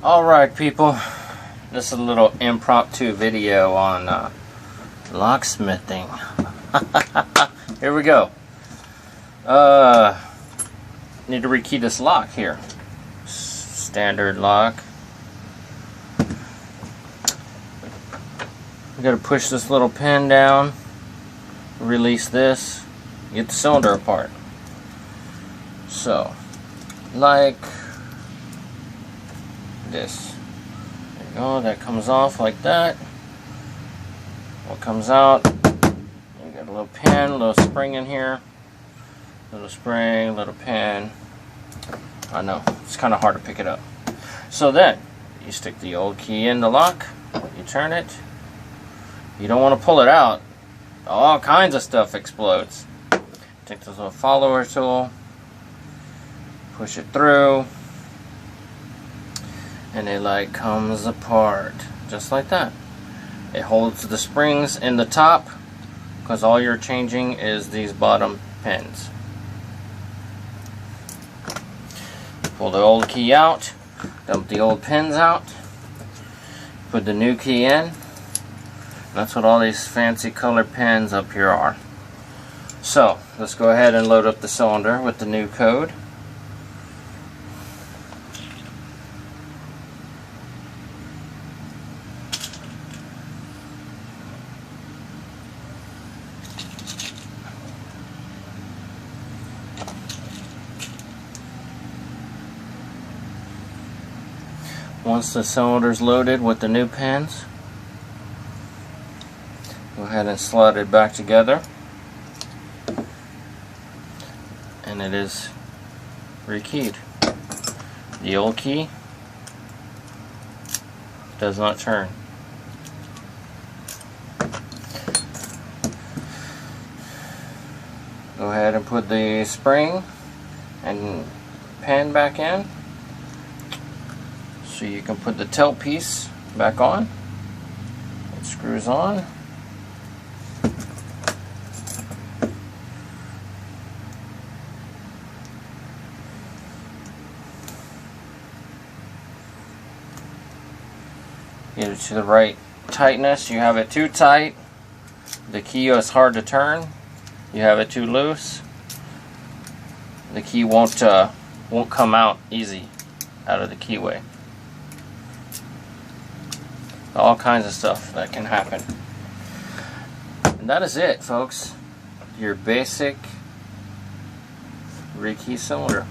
Alright people, this is a little impromptu video on locksmithing. Here we go. Need to rekey this lock here. Standard lock. We gotta push this little pin down, release this, get the cylinder apart. So, like this. There you go, that comes off like that. What comes out, you got a little pin, a little spring in here. Little spring, little pin. I know, it's kind of hard to pick it up. So then, you stick the old key in the lock, you turn it. You don't want to pull it out. All kinds of stuff explodes. Take this little follower tool, push it through, and it like comes apart just like that. It holds the springs in the top because all you're changing is these bottom pins. Pull the old key out, dump the old pins out, put the new key in. That's what all these fancy color pins up here are. So let's go ahead and load up the cylinder with the new code. Once the cylinder is loaded with the new pins, go ahead and slide it back together, and it is rekeyed. The old key does not turn. Go ahead and put the spring and pin back in so you can put the tail piece back on. It screws on. Get it to the right tightness. You have it too tight, the key is hard to turn. You have it too loose, the key won't come out easy out of the keyway. All kinds of stuff that can happen. And that is it, folks. Your basic rekey cylinder.